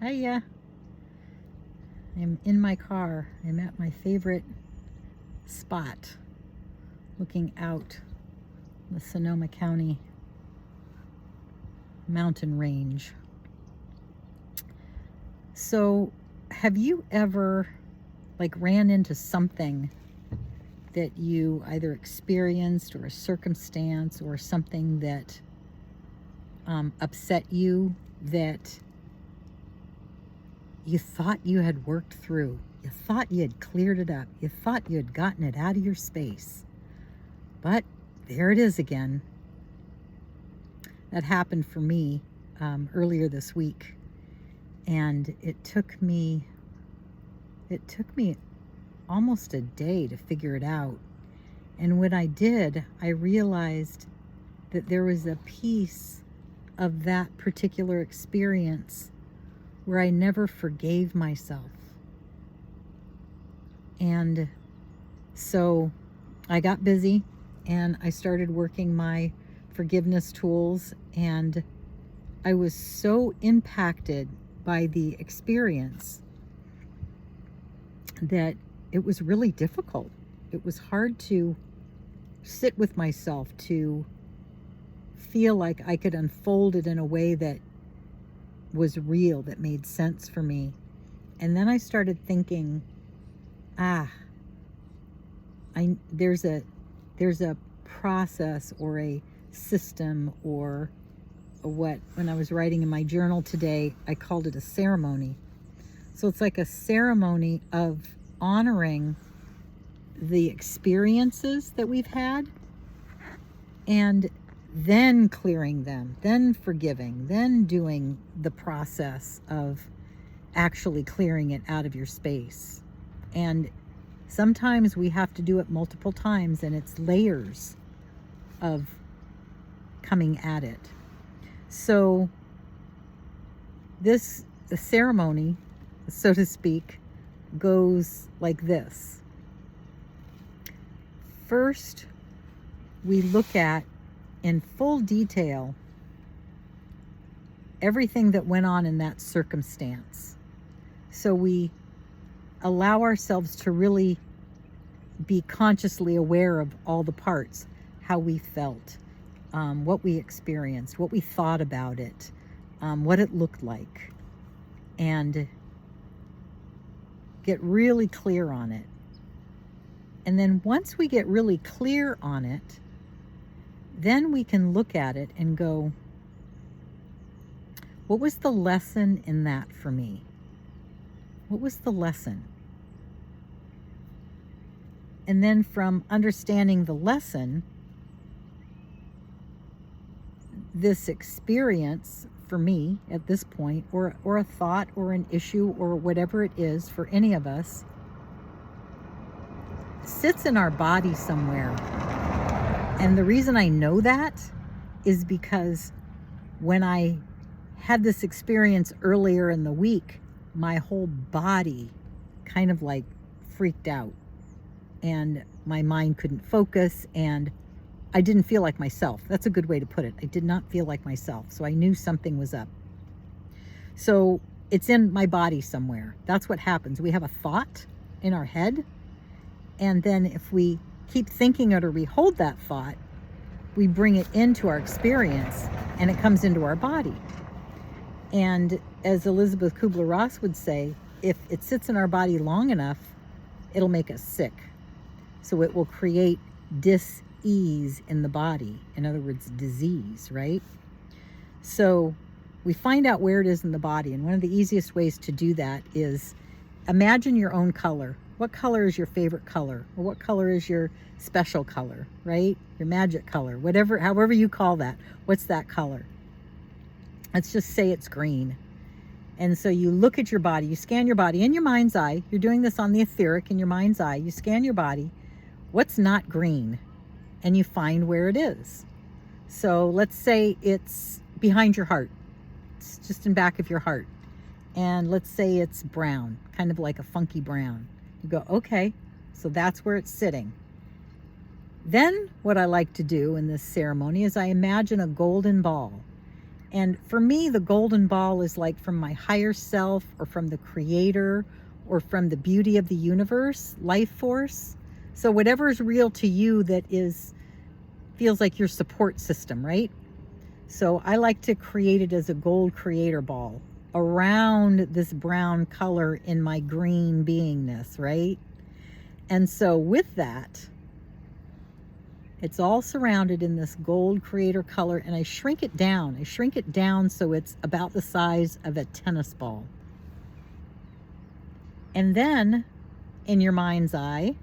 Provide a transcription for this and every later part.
Hiya. I'm in my car. I'm at my favorite spot looking out the Sonoma County mountain range. So, have you ever ran into something that you either experienced or a circumstance or something that upset you that you thought you had worked through? You thought you had cleared it up. You thought you had gotten it out of your space. But there it is again. That happened for me earlier this week. And it took me almost a day to figure it out. And when I did, I realized that there was a piece of that particular experience where I never forgave myself. And so I got busy and I started working my forgiveness tools, and I was so impacted by the experience that it was really difficult. It was hard to sit with myself, to feel like I could unfold it in a way that was real, that made sense for me. And then I started thinking, there's a process or a system or what, when I was writing in my journal today, I called it a ceremony. So it's like a ceremony of honoring the experiences that we've had and then clearing them, then forgiving, then doing the process of actually clearing it out of your space. And sometimes we have to do it multiple times, and it's layers of coming at it. So the ceremony, so to speak, goes like this. First, we look at in full detail everything that went on in that circumstance. So we allow ourselves to really be consciously aware of all the parts, how we felt, what we experienced, what we thought about it, what it looked like, and get really clear on it. And then once we get really clear on it, then we can look at it and go, what was the lesson in that for me? What was the lesson? And then from understanding the lesson, this experience for me at this point, or a thought or an issue or whatever it is for any of us, sits in our body somewhere. And the reason I know that is because when I had this experience earlier in the week, my whole body kind of freaked out, and my mind couldn't focus, and I didn't feel like myself. That's a good way to put it. I did not feel like myself. So I knew something was up. So it's in my body somewhere. That's what happens. We have a thought in our head, and then if we keep thinking it or we hold that thought, we bring it into our experience and it comes into our body. And as Elizabeth Kubler-Ross would say, if it sits in our body long enough, it'll make us sick. So it will create dis-ease in the body. In other words, disease, right? So we find out where it is in the body. And one of the easiest ways to do that is imagine your own color. What color is your favorite color? Or what color is your special color, right? Your magic color, whatever, however you call that. What's that color? Let's just say it's green. And so you look at your body, you scan your body in your mind's eye. You're doing this on the etheric in your mind's eye. You scan your body. What's not green? And you find where it is. So let's say it's behind your heart. It's just in back of your heart. And let's say it's brown, kind of like a funky brown. You go, okay, so that's where it's sitting. Then what I like to do in this ceremony is I imagine a golden ball. And for me, the golden ball is like from my higher self, or from the creator, or from the beauty of the universe, life force. So whatever is real to you that feels like your support system, right? So I like to create it as a gold creator ball around this brown color in my green beingness, right? And so with that, it's all surrounded in this gold creator color, and I shrink it down. I shrink it down so it's about the size of a tennis ball. And then, in your mind's eye,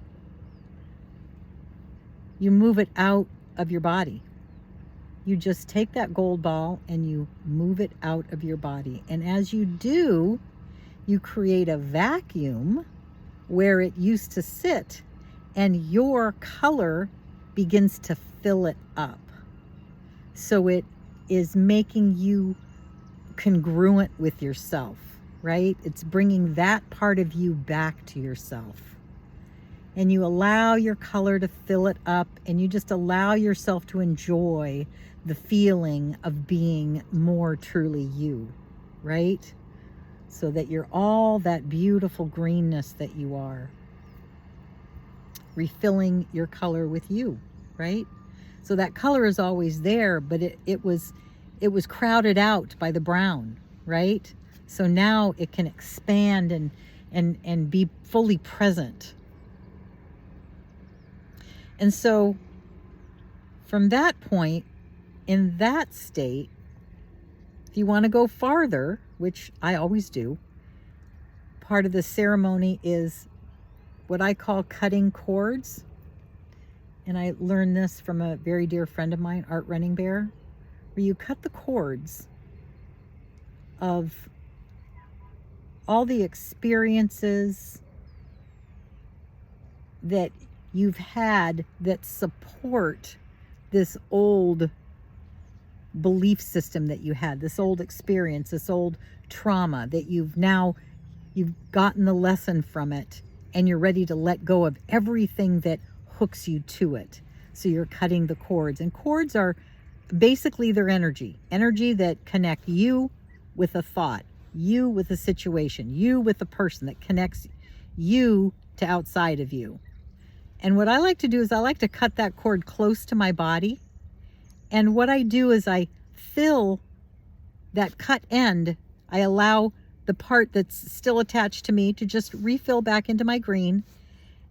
you move it out of your body. You just take that gold ball and you move it out of your body. And as you do, you create a vacuum where it used to sit, and your color begins to fill it up. So it is making you congruent with yourself, right? It's bringing that part of you back to yourself. And you allow your color to fill it up, and you just allow yourself to enjoy the feeling of being more truly you, right? So that you're all that beautiful greenness that you are, refilling your color with you, right? So that color is always there, but it was crowded out by the brown, right? So now it can expand and be fully present. And so from that point, in that state, if you want to go farther, which I always do, part of the ceremony is what I call cutting cords. And I learned this from a very dear friend of mine, Art Running Bear, where you cut the cords of all the experiences that you've had that support this old belief system that you had, this old experience, this old trauma that you've gotten the lesson from it, and you're ready to let go of everything that hooks you to it. So you're cutting the cords, and cords are basically their energy that connect you with a thought, you with a situation, you with a person, that connects you to outside of you. And what I like to do is I like to cut that cord close to my body. And what I do is I fill that cut end. I allow the part that's still attached to me to just refill back into my green.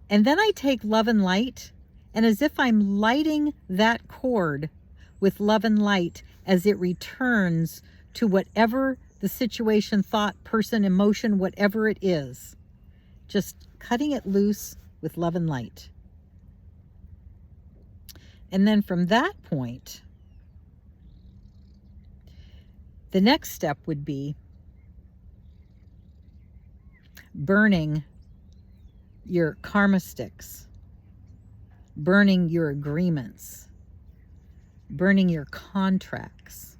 And then I take love and light, and as if I'm lighting that cord with love and light as it returns to whatever the situation, thought, person, emotion, whatever it is, just cutting it loose with love and light. And then from that point, the next step would be burning your karma sticks, burning your agreements, burning your contracts.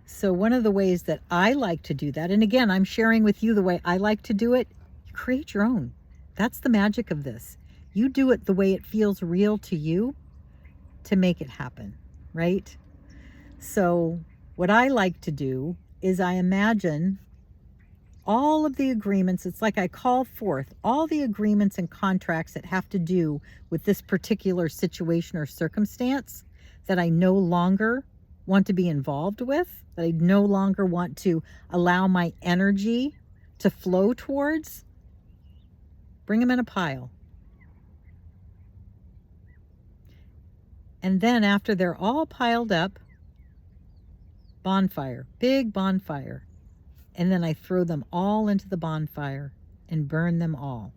So one of the ways that I like to do that, and again, I'm sharing with you the way I like to do it, you create your own. That's the magic of this. You do it the way it feels real to you to make it happen, right? So what I like to do is I imagine all of the agreements. It's like I call forth all the agreements and contracts that have to do with this particular situation or circumstance that I no longer want to be involved with, that I no longer want to allow my energy to flow towards. Bring them in a pile. And then after they're all piled up, bonfire, big bonfire. And then I throw them all into the bonfire and burn them all.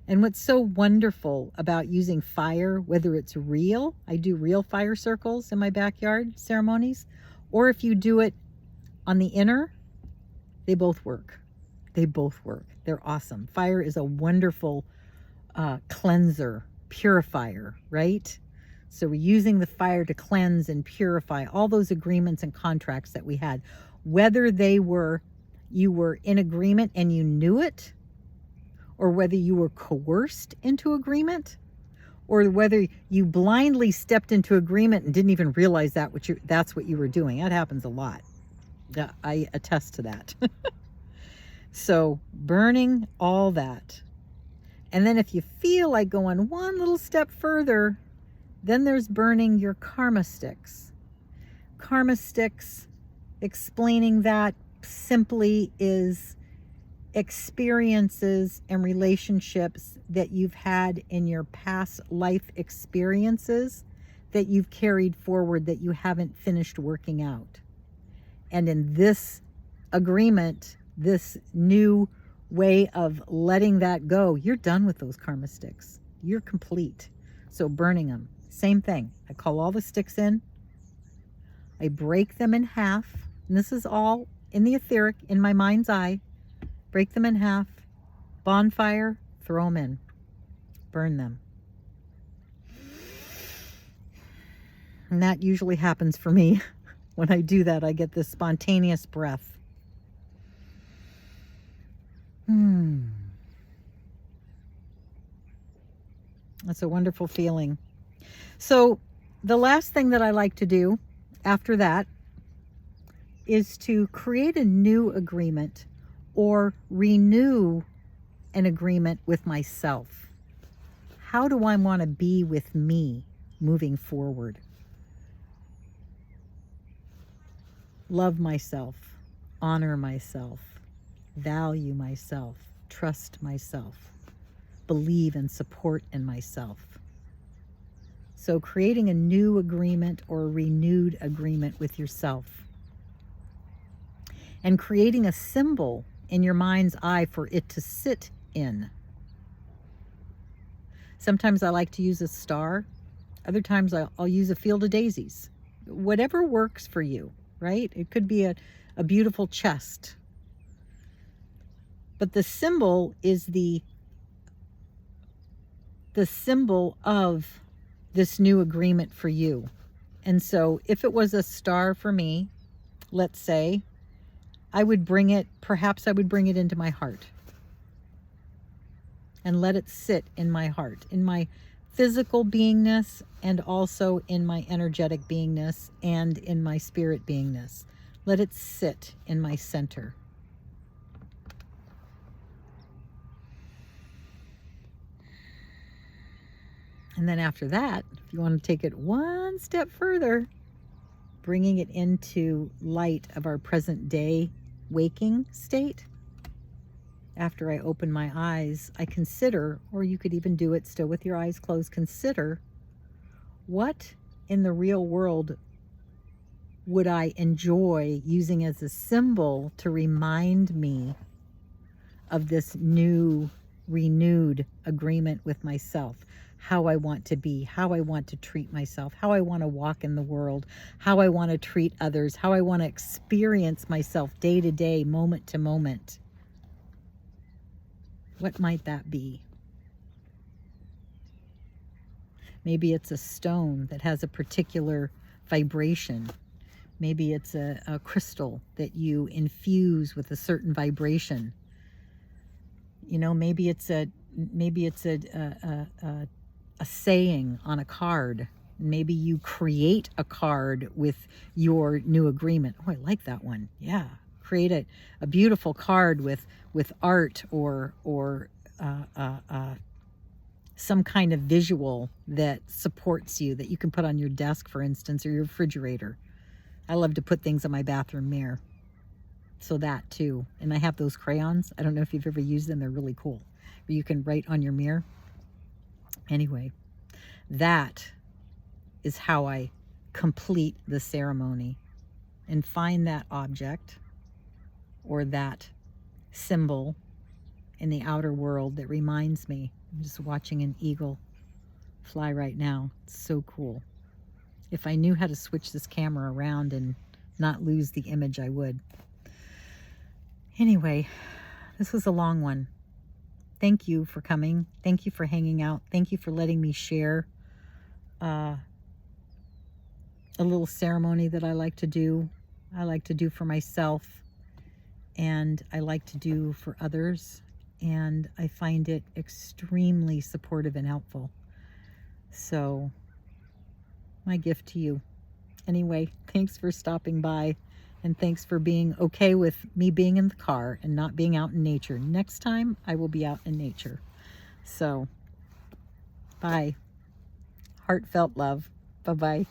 And what's so wonderful about using fire, whether it's real, I do real fire circles in my backyard ceremonies, or if you do it on the inner, they both work. They both work. They're awesome. Fire is a wonderful cleanser, purifier, right? So we're using the fire to cleanse and purify all those agreements and contracts that we had, whether you were in agreement and you knew it, or whether you were coerced into agreement, or whether you blindly stepped into agreement and didn't even realize that's what you were doing. That happens a lot. I attest to that. So burning all that. And then if you feel like going one little step further, then there's burning your karma sticks. Karma sticks, explaining that simply, is experiences and relationships that you've had in your past life experiences that you've carried forward that you haven't finished working out. And in this agreement, this new way of letting that go, you're done with those karma sticks. You're complete. So burning them, same thing. I call all the sticks in. I break them in half. And this is all in the etheric, in my mind's eye. Break them in half. Bonfire, throw them in. Burn them. And that usually happens for me. When I do that, I get this spontaneous breath. That's a wonderful feeling. So the last thing that I like to do after that is to create a new agreement or renew an agreement with myself. How do I want to be with me moving forward? Love myself, honor myself, value myself, trust myself, believe and support in myself. So creating a new agreement or a renewed agreement with yourself. And creating a symbol in your mind's eye for it to sit in. Sometimes I like to use a star. Other times I'll use a field of daisies. Whatever works for you, right? It could be a beautiful chest. But the symbol is the symbol of this new agreement for you. And so if it was a star for me, let's say, perhaps I would bring it into my heart and let it sit in my heart, in my physical beingness, and also in my energetic beingness and in my spirit beingness. Let it sit in my center. And then after that, if you want to take it one step further, bringing it into light of our present day waking state. After I open my eyes, I consider, or you could even do it still with your eyes closed, consider what in the real world would I enjoy using as a symbol to remind me of this new, renewed agreement with myself. How I want to be, how I want to treat myself, how I want to walk in the world, how I want to treat others, how I want to experience myself day to day, moment to moment. What might that be? Maybe it's a stone that has a particular vibration. Maybe it's a crystal that you infuse with a certain vibration. You know, maybe it's a saying on a card. Maybe you create a card with your new agreement. Oh, I like that one. Yeah. Create a beautiful card with art or some kind of visual that supports you, that you can put on your desk, for instance, or your refrigerator. I love to put things on my bathroom mirror. So that too. And I have those crayons. I don't know if you've ever used them. They're really cool. Where you can write on your mirror. Anyway, that is how I complete the ceremony and find that object or that symbol in the outer world that reminds me. I'm just watching an eagle fly right now. It's so cool. If I knew how to switch this camera around and not lose the image, I would. Anyway, this was a long one. Thank you for coming. Thank you for hanging out. Thank you for letting me share a little ceremony that I like to do. I like to do for myself, and I like to do for others, and I find it extremely supportive and helpful. So, my gift to you. Anyway, thanks for stopping by, and thanks for being okay with me being in the car and not being out in nature. Next time, I will be out in nature. So, bye. Heartfelt love. Bye-bye.